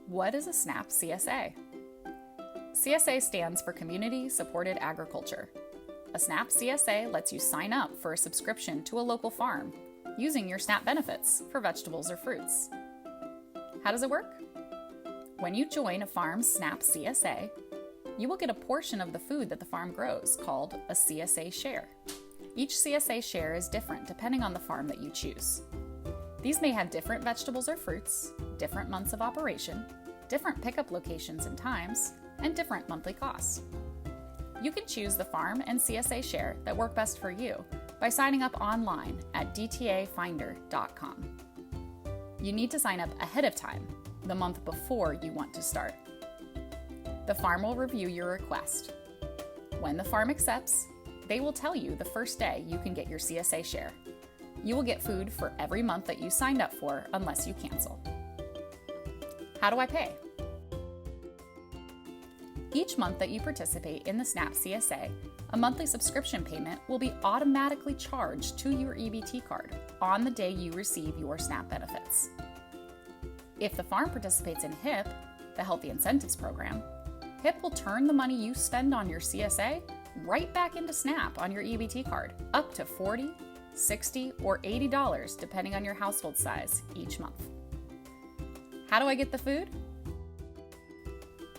What is a SNAP CSA? CSA stands for Community Supported Agriculture. A SNAP CSA lets you sign up for a subscription to a local farm using your SNAP benefits for vegetables or fruits. How does it work? When you join a farm's SNAP CSA, you will get a portion of the food that the farm grows called a CSA Share. Each CSA Share is different depending on the farm that you choose. These may have different vegetables or fruits, different months of operation, different pickup locations and times, and different monthly costs. You can choose the farm and CSA Share that work best for you by signing up online at dtafinder.com. You need to sign up ahead of time, the month before you want to start. The farm will review your request. When the farm accepts, they will tell you the first day you can get your CSA Share. You will get food for every month that you signed up for unless you cancel. How do I pay? Each month that you participate in the SNAP CSA, a monthly subscription payment will be automatically charged to your EBT card on the day you receive your SNAP benefits. If the farm participates in HIP, the Healthy Incentives Program, HIP will turn the money you spend on your CSA right back into SNAP on your EBT card, up to $40, $60, or $80 depending on your household size each month. How do I get the food?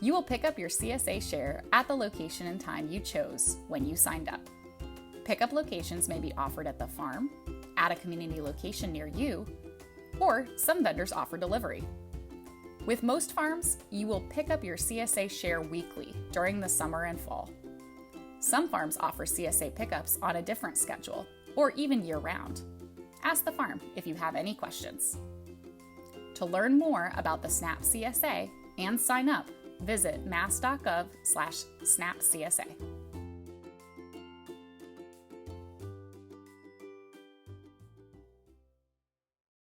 You will pick up your CSA Share at the location and time you chose when you signed up. Pickup locations may be offered at the farm, at a community location near you, or some vendors offer delivery. With most farms, you will pick up your CSA Share weekly during the summer and fall. Some farms offer CSA pickups on a different schedule, or even year-round. Ask the farm if you have any questions. To learn more about the SNAP CSA and sign up, visit mass.gov/SNAPCSA.